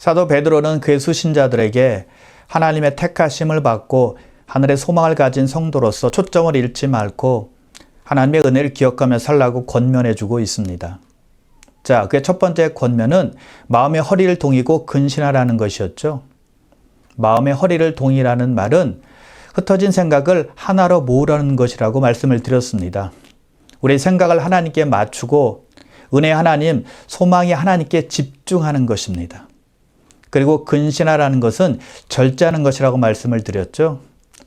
사도 베드로는 그의 수신자들에게 하나님의 택하심을 받고 하늘의 소망을 가진 성도로서 초점을 잃지 말고 하나님의 은혜를 기억하며 살라고 권면해주고 있습니다. 자, 그의 첫 번째 권면은 마음의 허리를 동이고 근신하라는 것이었죠. 마음의 허리를 동이라는 말은 흩어진 생각을 하나로 모으라는 것이라고 말씀을 드렸습니다. 우리의 생각을 하나님께 맞추고 은혜 하나님, 소망이 하나님께 집중하는 것입니다. 그리고 근신하라는 것은 절제하는 것이라고 말씀을 드렸죠.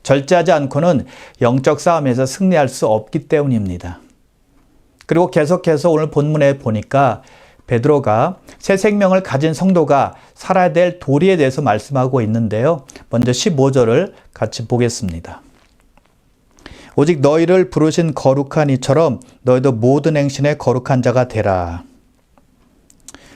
절제하지 않고는 영적 싸움에서 승리할 수 없기 때문입니다. 그리고 계속해서 오늘 본문에 보니까 베드로가 새 생명을 가진 성도가 살아야 될 도리에 대해서 말씀하고 있는데요. 먼저 15절을 같이 보겠습니다. 오직 너희를 부르신 거룩한 이처럼 너희도 모든 행신에 거룩한 자가 되라.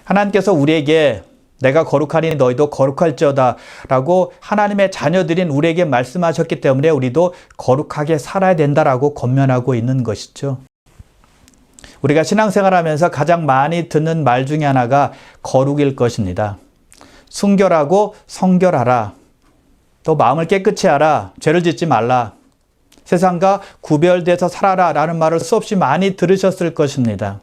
하나님께서 우리에게 내가 거룩하니 너희도 거룩할지어다 라고 하나님의 자녀들인 우리에게 말씀하셨기 때문에 우리도 거룩하게 살아야 된다라고 권면하고 있는 것이죠. 우리가 신앙생활하면서 가장 많이 듣는 말 중에 하나가 거룩일 것입니다. 순결하고 성결하라. 또 마음을 깨끗이 하라. 죄를 짓지 말라. 세상과 구별돼서 살아라 라는 말을 수없이 많이 들으셨을 것입니다.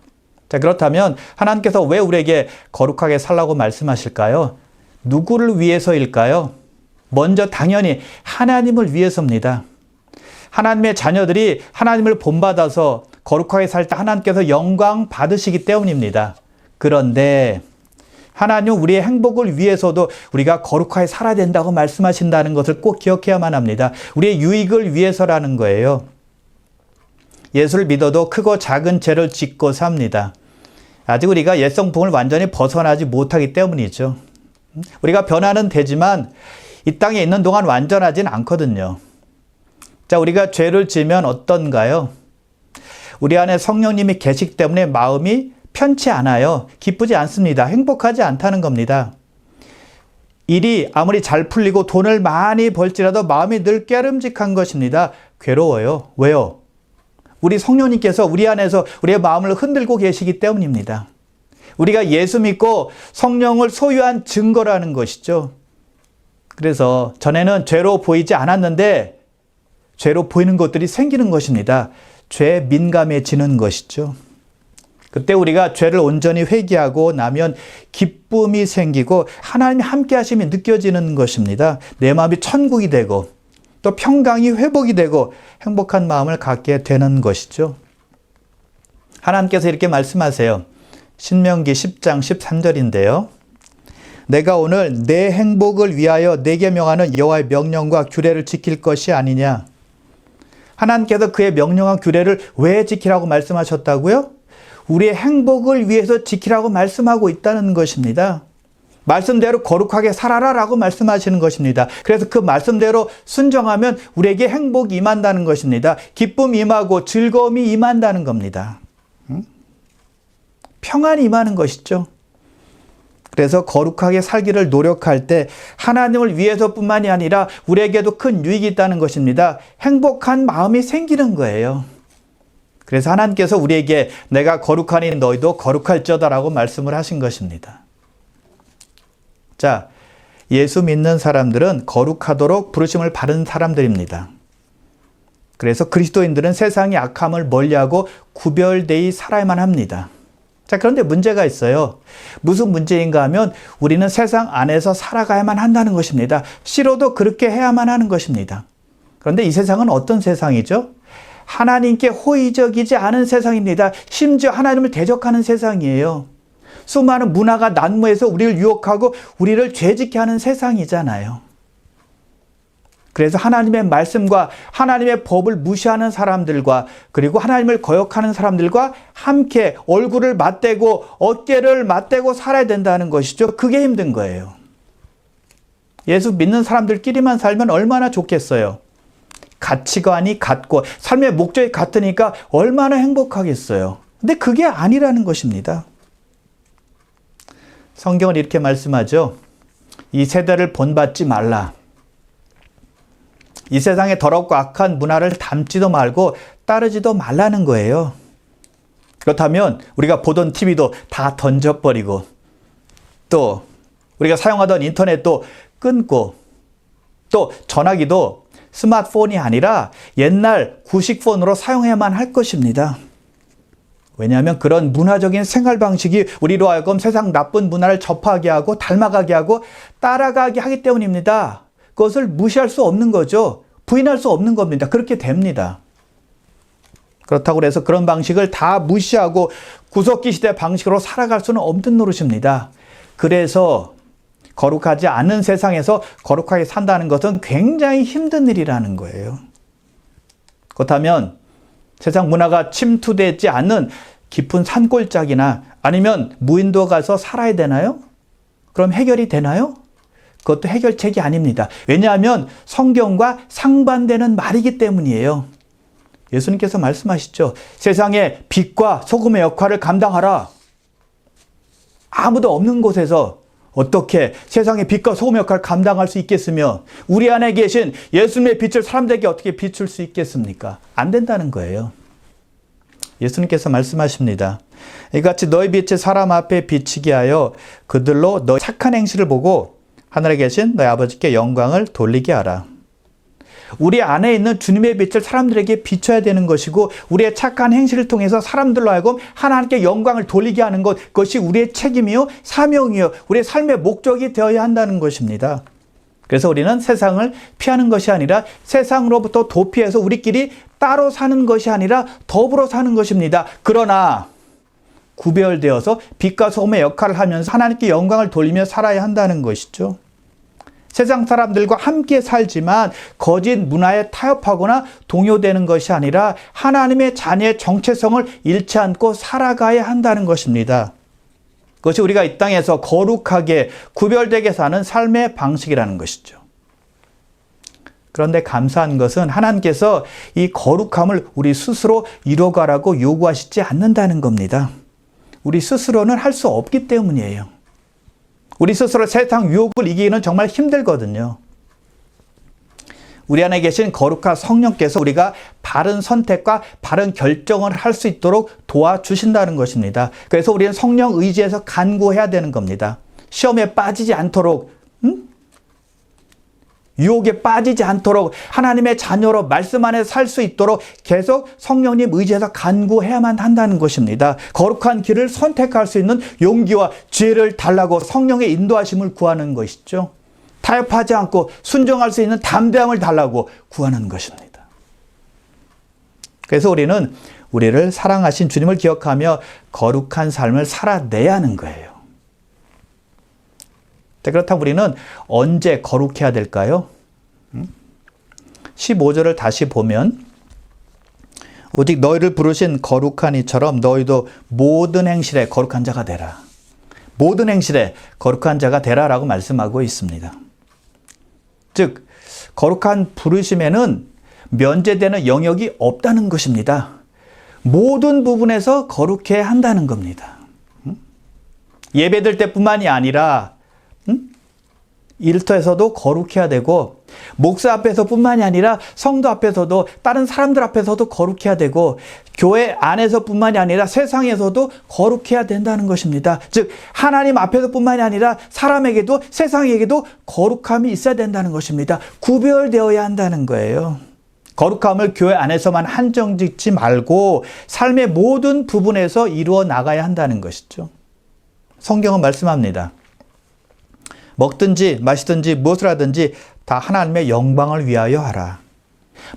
자, 그렇다면 하나님께서 왜 우리에게 거룩하게 살라고 말씀하실까요? 누구를 위해서일까요? 먼저 당연히 하나님을 위해서입니다. 하나님의 자녀들이 하나님을 본받아서 거룩하게 살 때 하나님께서 영광 받으시기 때문입니다. 그런데 하나님은 우리의 행복을 위해서도 우리가 거룩하게 살아야 된다고 말씀하신다는 것을 꼭 기억해야만 합니다. 우리의 유익을 위해서라는 거예요. 예수를 믿어도 크고 작은 죄를 짓고 삽니다. 아직 우리가 옛성품을 완전히 벗어나지 못하기 때문이죠. 우리가 변화는 되지만 이 땅에 있는 동안 완전하진 않거든요. 자, 우리가 죄를 지으면 어떤가요? 우리 안에 성령님이 계시기 때문에 마음이 편치 않아요. 기쁘지 않습니다. 행복하지 않다는 겁니다. 일이 아무리 잘 풀리고 돈을 많이 벌지라도 마음이 늘 깨름직한 것입니다. 괴로워요. 왜요? 우리 성령님께서 우리 안에서 우리의 마음을 흔들고 계시기 때문입니다. 우리가 예수 믿고 성령을 소유한 증거라는 것이죠. 그래서 전에는 죄로 보이지 않았는데 죄로 보이는 것들이 생기는 것입니다. 죄에 민감해지는 것이죠. 그때 우리가 죄를 온전히 회개하고 나면 기쁨이 생기고 하나님이 함께 하심이 느껴지는 것입니다. 내 마음이 천국이 되고 또 평강이 회복이 되고 행복한 마음을 갖게 되는 것이죠. 하나님께서 이렇게 말씀하세요. 신명기 10장 13절인데요. 내가 오늘 내 행복을 위하여 내게 명하는 여호와의 명령과 규례를 지킬 것이 아니냐. 하나님께서 그의 명령과 규례를 왜 지키라고 말씀하셨다고요? 우리의 행복을 위해서 지키라고 말씀하고 있다는 것입니다. 말씀대로 거룩하게 살아라 라고 말씀하시는 것입니다. 그래서 그 말씀대로 순종하면 우리에게 행복이 임한다는 것입니다. 기쁨이 임하고 즐거움이 임한다는 겁니다. 평안이 임하는 것이죠. 그래서 거룩하게 살기를 노력할 때 하나님을 위해서뿐만이 아니라 우리에게도 큰 유익이 있다는 것입니다. 행복한 마음이 생기는 거예요. 그래서 하나님께서 우리에게 내가 거룩하니 너희도 거룩할지어다 라고 말씀을 하신 것입니다. 자, 예수 믿는 사람들은 거룩하도록 부르심을 받은 사람들입니다. 그래서 그리스도인들은 세상의 악함을 멀리하고 구별되이 살아야만 합니다. 자, 그런데 문제가 있어요. 무슨 문제인가 하면 우리는 세상 안에서 살아가야만 한다는 것입니다. 싫어도 그렇게 해야만 하는 것입니다. 그런데 이 세상은 어떤 세상이죠? 하나님께 호의적이지 않은 세상입니다. 심지어 하나님을 대적하는 세상이에요. 수많은 문화가 난무해서 우리를 유혹하고 우리를 죄짓게 하는 세상이잖아요. 그래서 하나님의 말씀과 하나님의 법을 무시하는 사람들과 그리고 하나님을 거역하는 사람들과 함께 얼굴을 맞대고 어깨를 맞대고 살아야 된다는 것이죠. 그게 힘든 거예요. 예수 믿는 사람들끼리만 살면 얼마나 좋겠어요. 가치관이 같고 삶의 목적이 같으니까 얼마나 행복하겠어요. 근데 그게 아니라는 것입니다. 성경은 이렇게 말씀하죠. 이 세대를 본받지 말라. 이 세상의 더럽고 악한 문화를 닮지도 말고 따르지도 말라는 거예요. 그렇다면 우리가 보던 TV도 다 던져버리고 또 우리가 사용하던 인터넷도 끊고 또 전화기도 스마트폰이 아니라 옛날 구식폰으로 사용해야만 할 것입니다. 왜냐하면 그런 문화적인 생활 방식이 우리로 하여금 세상 나쁜 문화를 접하게 하고 닮아가게 하고 따라가게 하기 때문입니다. 그것을 무시할 수 없는 거죠. 부인할 수 없는 겁니다. 그렇게 됩니다. 그렇다고 해서 그런 방식을 다 무시하고 구석기 시대 방식으로 살아갈 수는 없는 노릇입니다. 그래서 거룩하지 않은 세상에서 거룩하게 산다는 것은 굉장히 힘든 일이라는 거예요. 그렇다면 세상 문화가 침투되지 않는 깊은 산골짜기나 아니면 무인도 가서 살아야 되나요? 그럼 해결이 되나요? 그것도 해결책이 아닙니다. 왜냐하면 성경과 상반되는 말이기 때문이에요. 예수님께서 말씀하시죠. 세상에 빛과 소금의 역할을 감당하라. 아무도 없는 곳에서 어떻게 세상의 빛과 소금의 역할을 감당할 수 있겠으며 우리 안에 계신 예수님의 빛을 사람들에게 어떻게 비출 수 있겠습니까? 안 된다는 거예요. 예수님께서 말씀하십니다. 이같이 너희 빛이 사람 앞에 비치게 하여 그들로 너희 착한 행실을 보고 하늘에 계신 너희 아버지께 영광을 돌리게 하라. 우리 안에 있는 주님의 빛을 사람들에게 비춰야 되는 것이고 우리의 착한 행실을 통해서 사람들로 하여금 하나님께 영광을 돌리게 하는 것, 그것이 우리의 책임이요 사명이요 우리의 삶의 목적이 되어야 한다는 것입니다. 그래서 우리는 세상을 피하는 것이 아니라 세상으로부터 도피해서 우리끼리 따로 사는 것이 아니라 더불어 사는 것입니다. 그러나 구별되어서 빛과 소금의 역할을 하면서 하나님께 영광을 돌리며 살아야 한다는 것이죠. 세상 사람들과 함께 살지만 거짓 문화에 타협하거나 동요되는 것이 아니라 하나님의 자녀의 정체성을 잃지 않고 살아가야 한다는 것입니다. 그것이 우리가 이 땅에서 거룩하게 구별되게 사는 삶의 방식이라는 것이죠. 그런데 감사한 것은 하나님께서 이 거룩함을 우리 스스로 이뤄가라고 요구하시지 않는다는 겁니다. 우리 스스로는 할 수 없기 때문이에요. 우리 스스로 세상 유혹을 이기기는 정말 힘들거든요. 우리 안에 계신 거룩한 성령께서 우리가 바른 선택과 바른 결정을 할 수 있도록 도와주신다는 것입니다. 그래서 우리는 성령 의지에서 간구해야 되는 겁니다. 시험에 빠지지 않도록, 유혹에 빠지지 않도록 하나님의 자녀로 말씀 안에 살 수 있도록 계속 성령님 의지에서 간구해야만 한다는 것입니다. 거룩한 길을 선택할 수 있는 용기와 지혜를 달라고 성령의 인도하심을 구하는 것이죠. 타협하지 않고 순종할 수 있는 담대함을 달라고 구하는 것입니다. 그래서 우리는 우리를 사랑하신 주님을 기억하며 거룩한 삶을 살아내야 하는 거예요. 그렇다면 우리는 언제 거룩해야 될까요? 15절을 다시 보면 오직 너희를 부르신 거룩한 이처럼 너희도 모든 행실에 거룩한 자가 되라. 모든 행실에 거룩한 자가 되라라고 말씀하고 있습니다. 즉 거룩한 부르심에는 면제되는 영역이 없다는 것입니다. 모든 부분에서 거룩해야 한다는 겁니다. 예배드릴 때뿐만이 아니라 일터에서도 거룩해야 되고 목사 앞에서뿐만이 아니라 성도 앞에서도 다른 사람들 앞에서도 거룩해야 되고 교회 안에서뿐만이 아니라 세상에서도 거룩해야 된다는 것입니다. 즉 하나님 앞에서뿐만이 아니라 사람에게도 세상에게도 거룩함이 있어야 된다는 것입니다. 구별되어야 한다는 거예요. 거룩함을 교회 안에서만 한정짓지 말고 삶의 모든 부분에서 이루어 나가야 한다는 것이죠. 성경은 말씀합니다. 먹든지 마시든지 무엇을 하든지 다 하나님의 영광을 위하여 하라.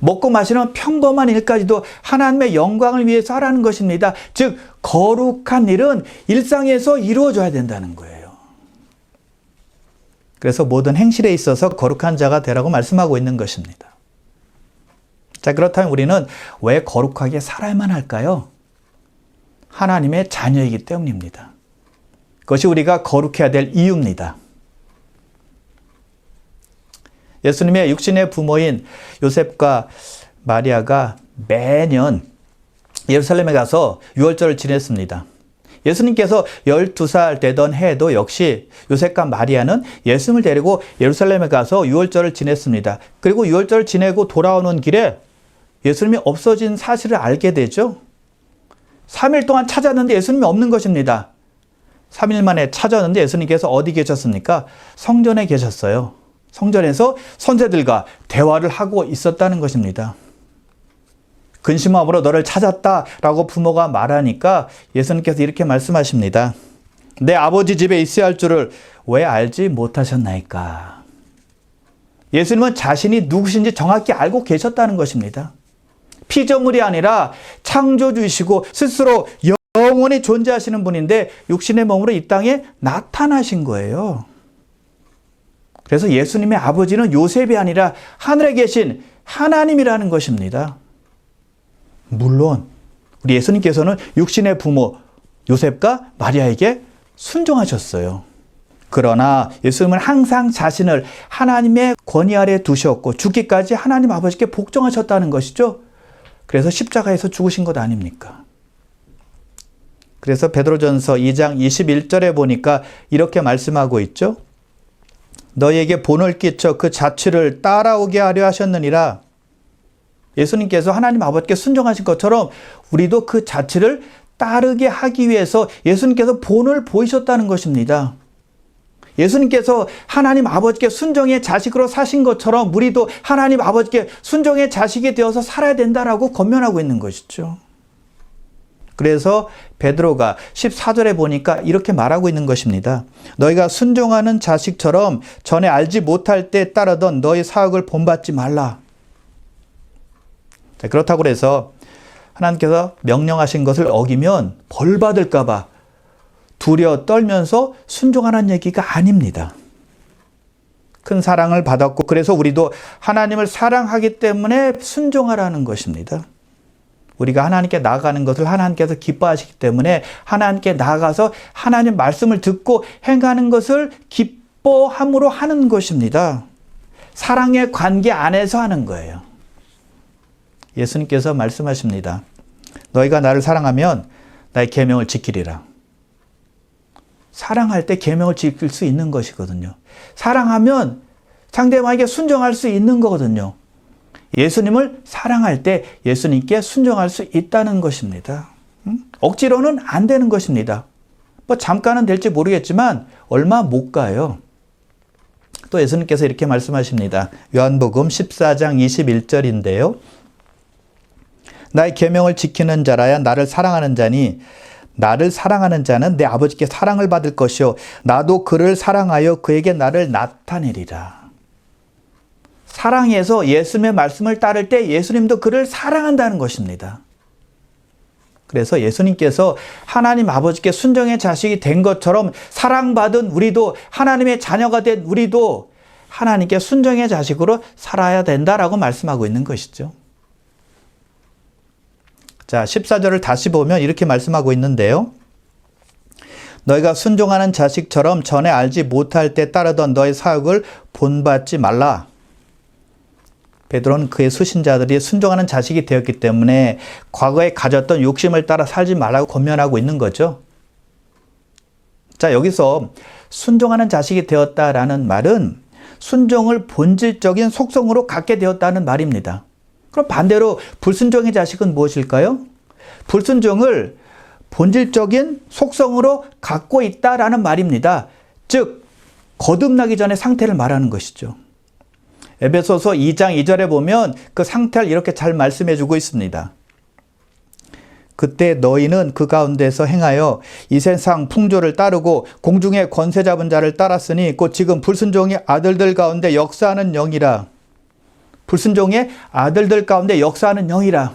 먹고 마시는 평범한 일까지도 하나님의 영광을 위해서 하라는 것입니다. 즉 거룩한 일은 일상에서 이루어져야 된다는 거예요. 그래서 모든 행실에 있어서 거룩한 자가 되라고 말씀하고 있는 것입니다. 자, 그렇다면 우리는 왜 거룩하게 살아야만 할까요? 하나님의 자녀이기 때문입니다. 그것이 우리가 거룩해야 될 이유입니다. 예수님의 육신의 부모인 요셉과 마리아가 매년 예루살렘에 가서 유월절을 지냈습니다. 예수님께서 12살 되던 해에도 역시 요셉과 마리아는 예수님을 데리고 예루살렘에 가서 유월절을 지냈습니다. 그리고 유월절을 지내고 돌아오는 길에 예수님이 없어진 사실을 알게 되죠. 3일 동안 찾았는데 예수님이 없는 것입니다. 3일 만에 찾아왔는데 예수님께서 어디 계셨습니까? 성전에 계셨어요. 성전에서 선생들과 대화를 하고 있었다는 것입니다. 근심함으로 너를 찾았다라고 부모가 말하니까 예수님께서 이렇게 말씀하십니다. 내 아버지 집에 있어야 할 줄을 왜 알지 못하셨나이까? 예수님은 자신이 누구신지 정확히 알고 계셨다는 것입니다. 피조물이 아니라 창조주이시고 스스로 영원히 존재하시는 분인데 육신의 몸으로 이 땅에 나타나신 거예요. 그래서 예수님의 아버지는 요셉이 아니라 하늘에 계신 하나님이라는 것입니다. 물론 우리 예수님께서는 육신의 부모 요셉과 마리아에게 순종하셨어요. 그러나 예수님은 항상 자신을 하나님의 권위 아래 두셨고 죽기까지 하나님 아버지께 복종하셨다는 것이죠. 그래서 십자가에서 죽으신 것 아닙니까? 그래서 베드로전서 2장 21절에 보니까 이렇게 말씀하고 있죠. 너희에게 본을 끼쳐 그 자취를 따라오게 하려 하셨느니라. 예수님께서 하나님 아버지께 순종하신 것처럼 우리도 그 자취를 따르게 하기 위해서 예수님께서 본을 보이셨다는 것입니다. 예수님께서 하나님 아버지께 순종의 자식으로 사신 것처럼 우리도 하나님 아버지께 순종의 자식이 되어서 살아야 된다라고 권면하고 있는 것이죠. 그래서 베드로가 14절에 보니까 이렇게 말하고 있는 것입니다. 너희가 순종하는 자식처럼 전에 알지 못할 때 따르던 너희 사역을 본받지 말라. 그렇다고 해서 하나님께서 명령하신 것을 어기면 벌 받을까 봐 두려워 떨면서 순종하라는 얘기가 아닙니다. 큰 사랑을 받았고 그래서 우리도 하나님을 사랑하기 때문에 순종하라는 것입니다. 우리가 하나님께 나아가는 것을 하나님께서 기뻐하시기 때문에 하나님께 나아가서 하나님 말씀을 듣고 행하는 것을 기뻐함으로 하는 것입니다. 사랑의 관계 안에서 하는 거예요. 예수님께서 말씀하십니다. 너희가 나를 사랑하면 나의 계명을 지키리라. 사랑할 때 계명을 지킬 수 있는 것이거든요. 사랑하면 상대방에게 순종할 수 있는 거거든요. 예수님을 사랑할 때 예수님께 순종할 수 있다는 것입니다. 억지로는 안 되는 것입니다. 뭐 잠깐은 될지 모르겠지만 얼마 못 가요. 또 예수님께서 이렇게 말씀하십니다. 요한복음 14장 21절인데요. 나의 계명을 지키는 자라야 나를 사랑하는 자니 나를 사랑하는 자는 내 아버지께 사랑을 받을 것이요 나도 그를 사랑하여 그에게 나를 나타내리라. 사랑해서 예수님의 말씀을 따를 때 예수님도 그를 사랑한다는 것입니다. 그래서 예수님께서 하나님 아버지께 순종의 자식이 된 것처럼 사랑받은 우리도 하나님의 자녀가 된 우리도 하나님께 순종의 자식으로 살아야 된다라고 말씀하고 있는 것이죠. 자, 14절을 다시 보면 이렇게 말씀하고 있는데요. 너희가 순종하는 자식처럼 전에 알지 못할 때 따르던 너의 사역을 본받지 말라. 베드로는 그의 수신자들이 순종하는 자식이 되었기 때문에 과거에 가졌던 욕심을 따라 살지 말라고 권면하고 있는 거죠. 자, 여기서 순종하는 자식이 되었다라는 말은 순종을 본질적인 속성으로 갖게 되었다는 말입니다. 그럼 반대로 불순종의 자식은 무엇일까요? 불순종을 본질적인 속성으로 갖고 있다라는 말입니다. 즉, 거듭나기 전의 상태를 말하는 것이죠. 에베소서 2장 2절에 보면 그 상태를 이렇게 잘 말씀해 주고 있습니다. 그때 너희는 그 가운데서 행하여 이 세상 풍조를 따르고 공중의 권세 잡은 자를 따랐으니 곧 지금 불순종의 아들들 가운데 역사하는 영이라. 불순종의 아들들 가운데 역사하는 영이라.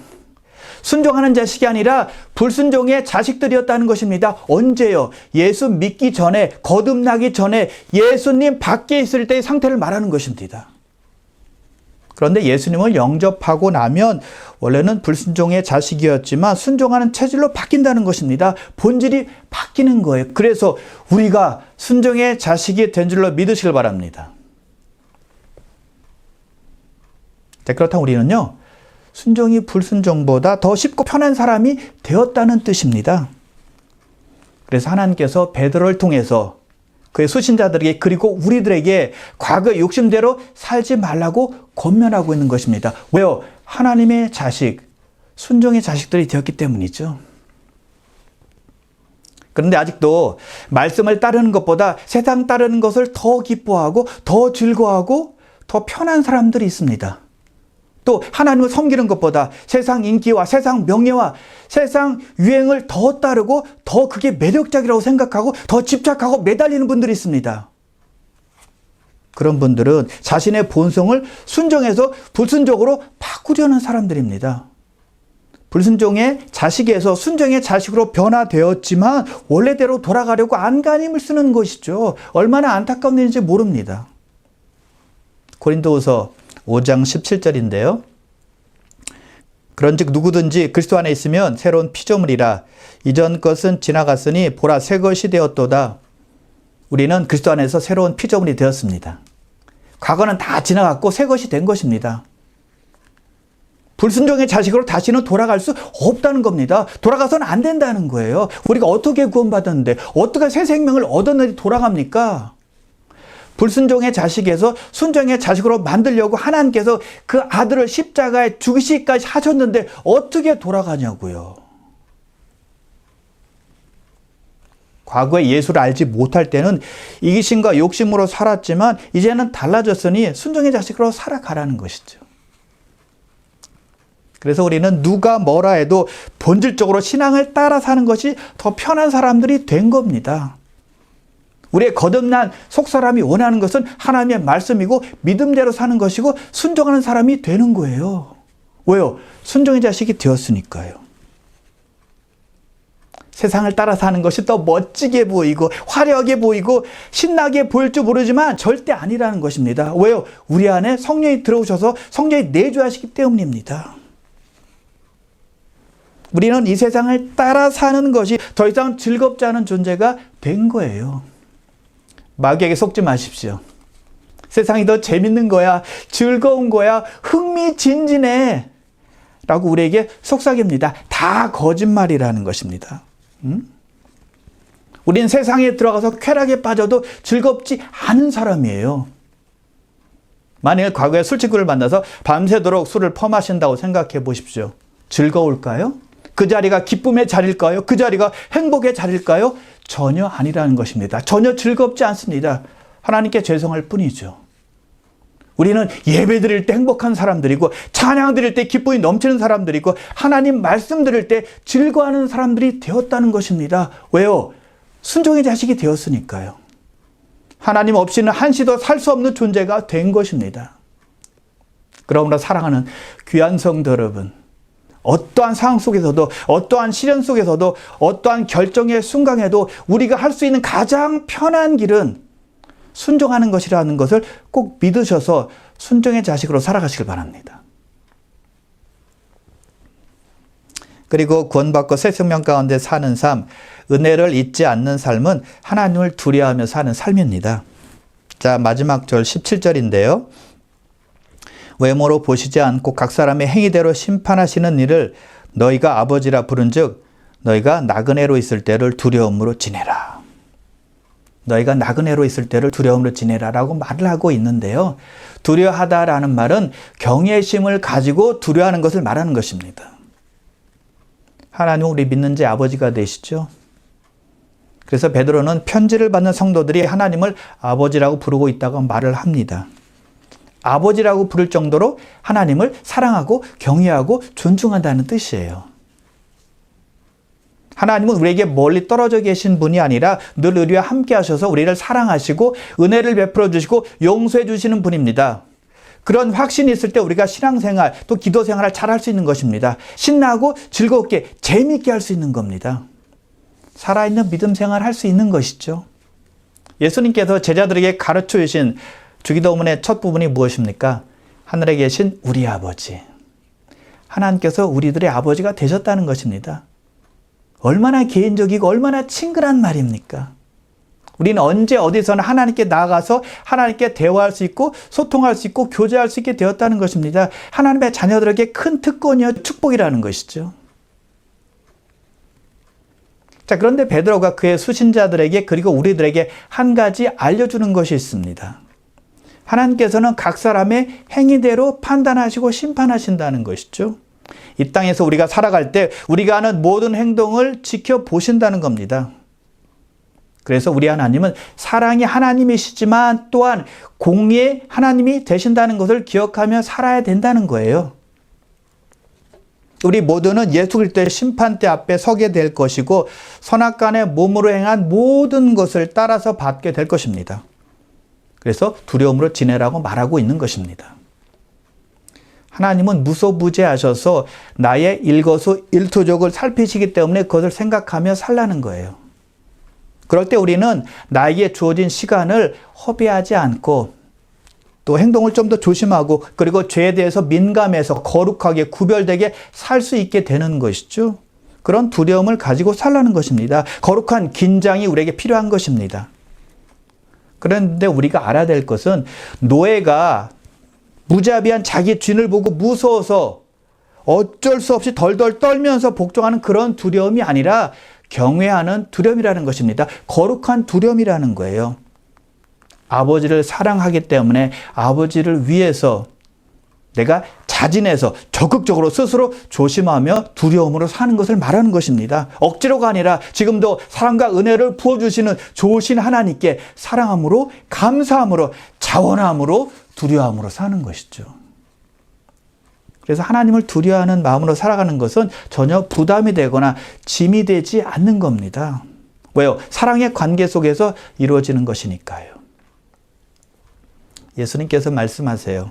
순종하는 자식이 아니라 불순종의 자식들이었다는 것입니다. 언제요? 예수 믿기 전에, 거듭나기 전에 예수님 밖에 있을 때의 상태를 말하는 것입니다. 그런데 예수님을 영접하고 나면 원래는 불순종의 자식이었지만 순종하는 체질로 바뀐다는 것입니다. 본질이 바뀌는 거예요. 그래서 우리가 순종의 자식이 된 줄로 믿으시길 바랍니다. 자, 그렇다면 우리는요, 순종이 불순종보다 더 쉽고 편한 사람이 되었다는 뜻입니다. 그래서 하나님께서 베드로를 통해서 그의 수신자들에게 그리고 우리들에게 과거 욕심대로 살지 말라고 권면하고 있는 것입니다. 왜요? 하나님의 자식, 순종의 자식들이 되었기 때문이죠. 그런데 아직도 말씀을 따르는 것보다 세상 따르는 것을 더 기뻐하고 더 즐거워하고 더 편한 사람들이 있습니다. 또 하나님을 섬기는 것보다 세상 인기와 세상 명예와 세상 유행을 더 따르고 더 그게 매력적이라고 생각하고 더 집착하고 매달리는 분들이 있습니다. 그런 분들은 자신의 본성을 순종해서 불순종으로 바꾸려는 사람들입니다. 불순종의 자식에서 순종의 자식으로 변화되었지만 원래대로 돌아가려고 안간힘을 쓰는 것이죠. 얼마나 안타까운 일인지 모릅니다. 고린도후서 5장 17절인데요. 그런즉 누구든지 그리스도 안에 있으면 새로운 피조물이라 이전 것은 지나갔으니 보라 새 것이 되었도다. 우리는 그리스도 안에서 새로운 피조물이 되었습니다. 과거는 다 지나갔고 새 것이 된 것입니다. 불순종의 자식으로 다시는 돌아갈 수 없다는 겁니다. 돌아가서는 안 된다는 거예요. 우리가 어떻게 구원받았는데 어떻게 새 생명을 얻었는지 돌아갑니까? 불순종의 자식에서 순종의 자식으로 만들려고 하나님께서 그 아들을 십자가에 죽이시기까지 하셨는데 어떻게 돌아가냐고요. 과거에 예수를 알지 못할 때는 이기심과 욕심으로 살았지만 이제는 달라졌으니 순종의 자식으로 살아가라는 것이죠. 그래서 우리는 누가 뭐라 해도 본질적으로 신앙을 따라 사는 것이 더 편한 사람들이 된 겁니다. 우리의 거듭난 속사람이 원하는 것은 하나님의 말씀이고 믿음대로 사는 것이고 순종하는 사람이 되는 거예요. 왜요? 순종의 자식이 되었으니까요. 세상을 따라 사는 것이 더 멋지게 보이고 화려하게 보이고 신나게 보일 줄 모르지만 절대 아니라는 것입니다. 왜요? 우리 안에 성령이 들어오셔서 성령이 내주하시기 때문입니다. 우리는 이 세상을 따라 사는 것이 더 이상 즐겁지 않은 존재가 된 거예요. 마귀에게 속지 마십시오. 세상이 더 재밌는 거야, 즐거운 거야, 흥미진진해 라고 우리에게 속삭입니다. 다 거짓말이라는 것입니다. 우리는 세상에 들어가서 쾌락에 빠져도 즐겁지 않은 사람이에요. 만일 과거에 술친구를 만나서 밤새도록 술을 퍼마신다고 생각해 보십시오. 즐거울까요? 그 자리가 기쁨의 자리일까요? 그 자리가 행복의 자리일까요? 전혀 아니라는 것입니다. 전혀 즐겁지 않습니다. 하나님께 죄송할 뿐이죠. 우리는 예배 드릴 때 행복한 사람들이고 찬양 드릴 때 기쁨이 넘치는 사람들이고 하나님 말씀 드릴 때 즐거워하는 사람들이 되었다는 것입니다. 왜요? 순종의 자식이 되었으니까요. 하나님 없이는 한시도 살 수 없는 존재가 된 것입니다. 그러므로 사랑하는 귀한 성도 여러분, 어떠한 상황 속에서도 어떠한 시련 속에서도 어떠한 결정의 순간에도 우리가 할 수 있는 가장 편한 길은 순종하는 것이라는 것을 꼭 믿으셔서 순종의 자식으로 살아가시길 바랍니다. 그리고 구원받고 새 생명 가운데 사는 삶, 은혜를 잊지 않는 삶은 하나님을 두려워하며 사는 삶입니다. 자, 마지막 절 17절인데요. 외모로 보시지 않고 각 사람의 행위대로 심판하시는 이를 너희가 아버지라 부른즉 너희가 나그네로 있을 때를 두려움으로 지내라. 너희가 나그네로 있을 때를 두려움으로 지내라라고 말을 하고 있는데요. 두려워하다라는 말은 경외심을 가지고 두려워하는 것을 말하는 것입니다. 하나님 우리 믿는 제 아버지가 되시죠. 그래서 베드로는 편지를 받는 성도들이 하나님을 아버지라고 부르고 있다고 말을 합니다. 아버지라고 부를 정도로 하나님을 사랑하고 경외하고 존중한다는 뜻이에요. 하나님은 우리에게 멀리 떨어져 계신 분이 아니라 늘 우리와 함께 하셔서 우리를 사랑하시고 은혜를 베풀어 주시고 용서해 주시는 분입니다. 그런 확신이 있을 때 우리가 신앙생활 또 기도생활을 잘할 수 있는 것입니다. 신나고 즐겁게 재미있게 할 수 있는 겁니다. 살아있는 믿음생활을 할 수 있는 것이죠. 예수님께서 제자들에게 가르쳐 주신 주기도문의 첫 부분이 무엇입니까? 하늘에 계신 우리 아버지. 하나님께서 우리들의 아버지가 되셨다는 것입니다. 얼마나 개인적이고 얼마나 친근한 말입니까? 우리는 언제 어디서나 하나님께 나아가서 하나님께 대화할 수 있고 소통할 수 있고 교제할 수 있게 되었다는 것입니다. 하나님의 자녀들에게 큰 특권이요 축복이라는 것이죠. 자, 그런데 베드로가 그의 수신자들에게 그리고 우리들에게 한 가지 알려주는 것이 있습니다. 하나님께서는 각 사람의 행위대로 판단하시고 심판하신다는 것이죠. 이 땅에서 우리가 살아갈 때 우리가 하는 모든 행동을 지켜보신다는 겁니다. 그래서 우리 하나님은 사랑의 하나님이시지만 또한 공의의 하나님이 되신다는 것을 기억하며 살아야 된다는 거예요. 우리 모두는 예수 그리스도의 심판대 앞에 서게 될 것이고 선악간의 몸으로 행한 모든 것을 따라서 받게 될 것입니다. 그래서 두려움으로 지내라고 말하고 있는 것입니다. 하나님은 무소부재하셔서 나의 일거수일투족을 살피시기 때문에 그것을 생각하며 살라는 거예요. 그럴 때 우리는 나에게 주어진 시간을 허비하지 않고 또 행동을 좀 더 조심하고 그리고 죄에 대해서 민감해서 거룩하게 구별되게 살 수 있게 되는 것이죠. 그런 두려움을 가지고 살라는 것입니다. 거룩한 긴장이 우리에게 필요한 것입니다. 그런데 우리가 알아야 될 것은 노예가 무자비한 자기 주인을 보고 무서워서 어쩔 수 없이 덜덜 떨면서 복종하는 그런 두려움이 아니라 경외하는 두려움이라는 것입니다. 거룩한 두려움이라는 거예요. 아버지를 사랑하기 때문에 아버지를 위해서 내가 자진해서 적극적으로 스스로 조심하며 두려움으로 사는 것을 말하는 것입니다. 억지로가 아니라 지금도 사랑과 은혜를 부어주시는 좋으신 하나님께 사랑함으로 감사함으로 자원함으로 두려움으로 사는 것이죠. 그래서 하나님을 두려워하는 마음으로 살아가는 것은 전혀 부담이 되거나 짐이 되지 않는 겁니다. 왜요? 사랑의 관계 속에서 이루어지는 것이니까요. 예수님께서 말씀하세요.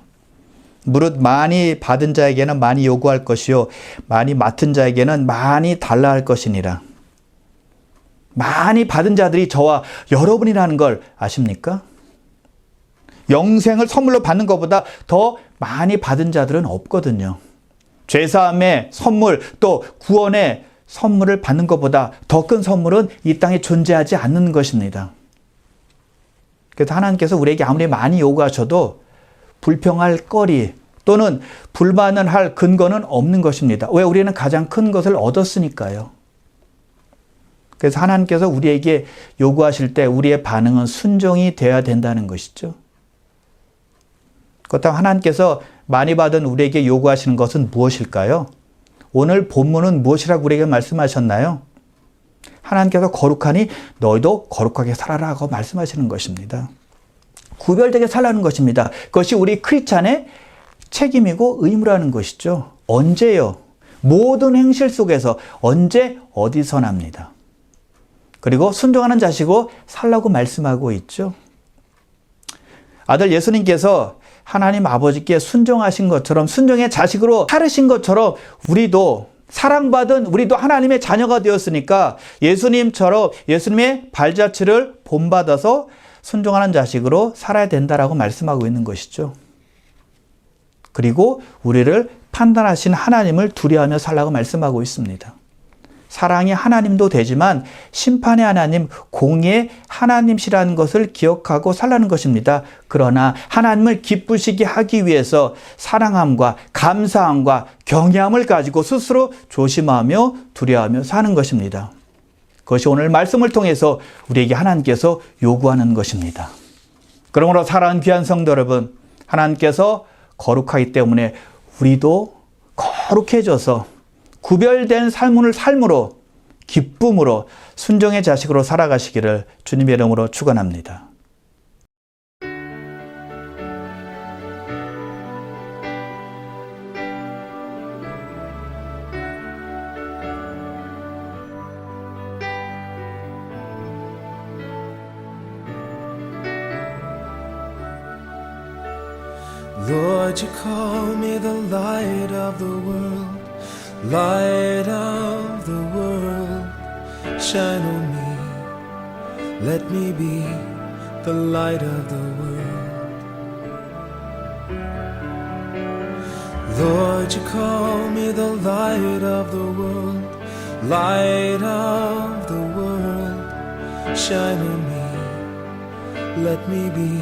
무릇 많이 받은 자에게는 많이 요구할 것이요 많이 맡은 자에게는 많이 달라 할 것이니라. 많이 받은 자들이 저와 여러분이라는 걸 아십니까? 영생을 선물로 받는 것보다 더 많이 받은 자들은 없거든요. 죄사함의 선물 또 구원의 선물을 받는 것보다 더 큰 선물은 이 땅에 존재하지 않는 것입니다. 그래서 하나님께서 우리에게 아무리 많이 요구하셔도 불평할 거리 또는 불만을 할 근거는 없는 것입니다. 왜? 우리는 가장 큰 것을 얻었으니까요. 그래서 하나님께서 우리에게 요구하실 때 우리의 반응은 순종이 되어야 된다는 것이죠. 그렇다면 하나님께서 많이 받은 우리에게 요구하시는 것은 무엇일까요? 오늘 본문은 무엇이라고 우리에게 말씀하셨나요? 하나님께서 거룩하니 너희도 거룩하게 살아라고 말씀하시는 것입니다. 구별되게 살라는 것입니다. 그것이 우리 크리스찬의 책임이고 의무라는 것이죠. 언제요? 모든 행실 속에서 언제 어디서납니다. 그리고 순종하는 자시고 살라고 말씀하고 있죠. 아들 예수님께서 하나님 아버지께 순종하신 것처럼 순종의 자식으로 살으신 것처럼 우리도 사랑받은 우리도 하나님의 자녀가 되었으니까 예수님처럼 예수님의 발자취를 본받아서 순종하는 자식으로 살아야 된다라고 말씀하고 있는 것이죠. 그리고 우리를 판단하신 하나님을 두려워하며 살라고 말씀하고 있습니다. 사랑의 하나님도 되지만 심판의 하나님, 공의의 하나님이시라는 것을 기억하고 살라는 것입니다. 그러나 하나님을 기쁘시게 하기 위해서 사랑함과 감사함과 경외함을 가지고 스스로 조심하며 두려워하며 사는 것입니다. 그것이 오늘 말씀을 통해서 우리에게 하나님께서 요구하는 것입니다. 그러므로 사랑하는 귀한 성도 여러분, 하나님께서 거룩하기 때문에 우리도 거룩해져서 구별된 삶으로 기쁨으로 순종의 자식으로 살아가시기를 주님의 이름으로 축원합니다. Lord, you call me the light of the world, light of the world, shine on me, let me be the light of the world. Lord, you call me the light of the world, light of the world, shine on me, let me be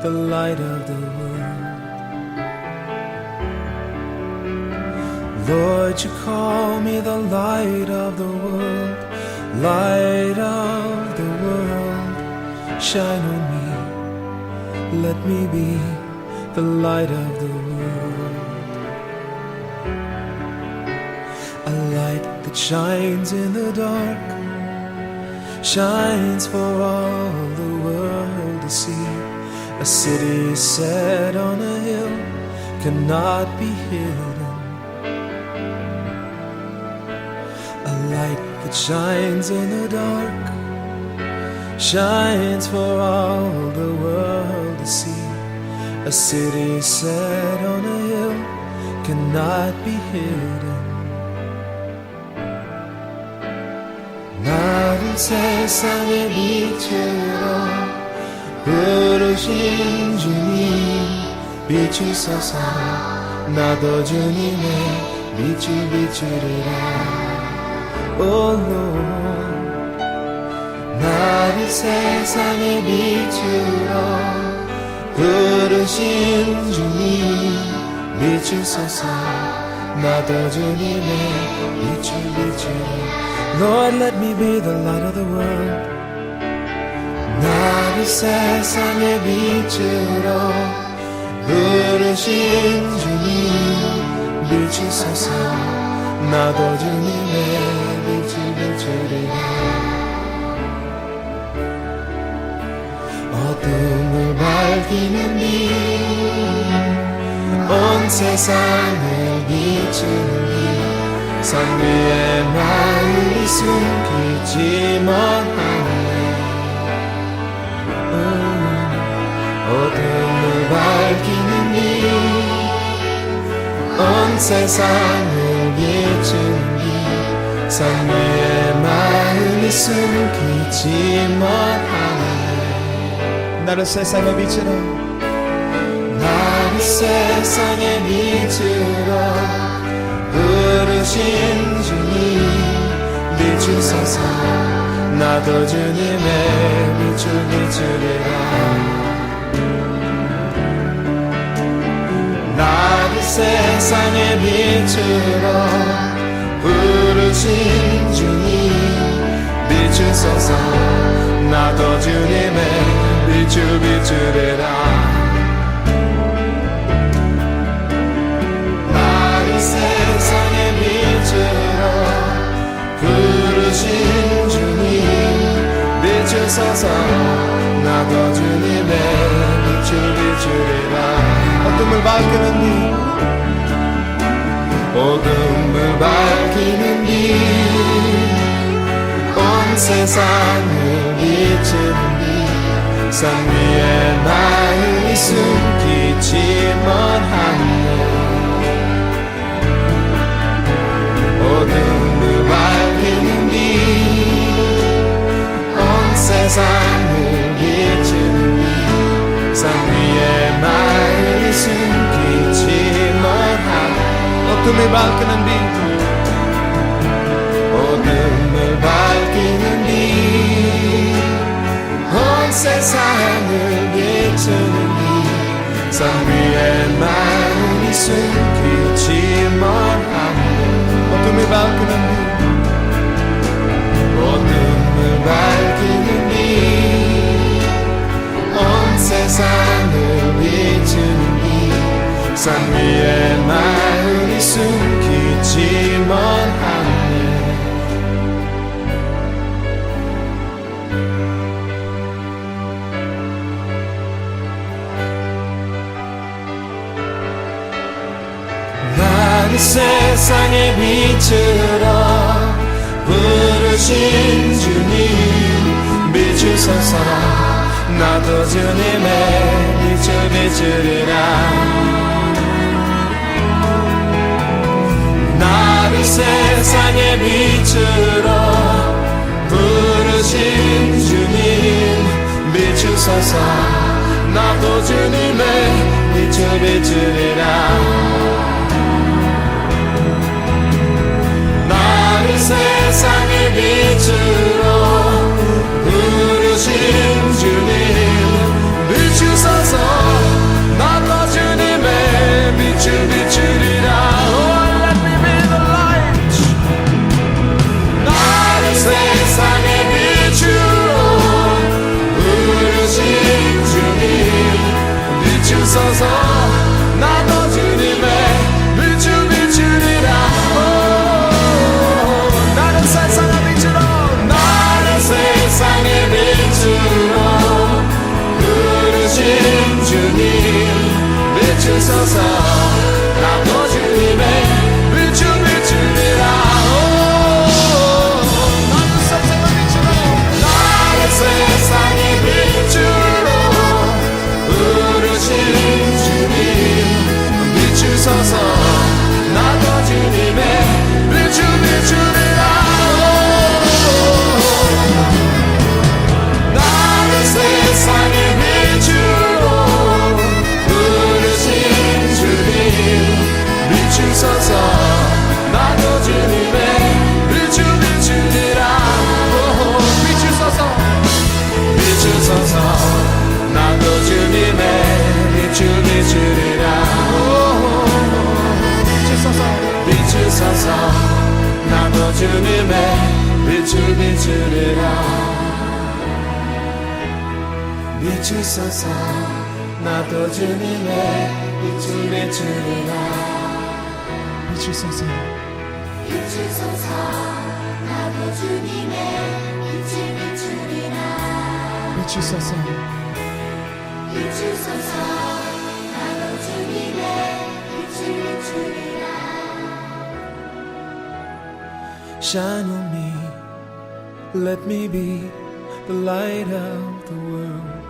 the light of the world. Lord, you call me the light of the world, light of the world, shine on me, let me be the light of the world. A light that shines in the dark, shines for all the world to see. A city set on a hill cannot be hidden. A light that shines in the dark shines for all the world to see. A city set on a hill cannot be hidden. 나를 세상의 빛으로 부르신 주님 비추소서. 나도 주님의 빛을 비추리라. Oh Lord, 나를 세상의 빛으로 부르신 주님 비추소서. 나도 주님의 빛을 비추리라. Lord, let me be the light of the world. 나를 세상의 빛으로 부르신 주님 비추소서. 나도 주님의 빛을 비추리라. 어둠을 밝히는 빛, 온 세상을 비추는 빛. 산 위에 나를 숨기지 못하네. 어둠을 밝히는 빛, 온 세상을 비추는 빛. 산 위에 나를 숨기지 못하네. 나를 세상의 빛으로, 나를 세상의 빛으로 부르신 주님 비추소서. 나도 주님의 빛을 비추리라. 나를 세상의 빛으로 부르신 주님 비추소서. 나도 주님의 빛을 비추리라. 세상의 빛으로 부르신 주님 비추소서. 나도 주님의 빛을 비추리라. 어둠을 밝히는 빛, 어둠을 밝히는 빛, 온 세상을 비추는 빛. 산 위에 나를 숨기지 못하네. 어둠을 밝히는 빛, 온 세상을 비추는 빛. 산 위에 나를 숨기지 못하네. 어둠을 밝히는 빛, 어둠을 밝히는 빛, 온 세상을 비추는 빛. 산 위에 나를 숨기지 못하네. 어둠을 밝히는 빛, 어둠을 밝히는 빛, 온 세상을 비추는 빛. 산 위에 나를 숨기지 못하네. 나를 세상의 빛으로 부르신 주님 비추소서. 나도 주님의 빛을 비추리라. 나를 세상의 빛으로 부르신 주님 비추소서. 나도 주님의 빛을 비추리라. 나를 세상의 빛으로 부르신 주님 비추소서. 나도 주님의 빛을 비추리라. Oh, let me be the light. 나를 세상의 빛으로 부르신 주님 비추소서. 나도 주님의 빛을 비추리라. 나를 세상의 빛으로, 나를 세상의 비추소서 나도 주님의 빛을 비추리라 나를 세상의 빛으로 부르신 주님 비추소서 나도 주님의 빛을 비추리라 나를 세상의 빛으로 부르신 주님 비추소서 나도 주님의 빛을 비추리라 비추소서 비추소서 나도 주님의 빛을 비추리라 비추소서 나도 주님의 빛을 비추리라 비추소서 나도 주님의 빛을 비추리라 비추소서 비추소서 나도 주님의 빛을 비추리라 비추소서 비추소서 나도 주님의 빛을 비추리라 Shine on me, let me be the light of the world.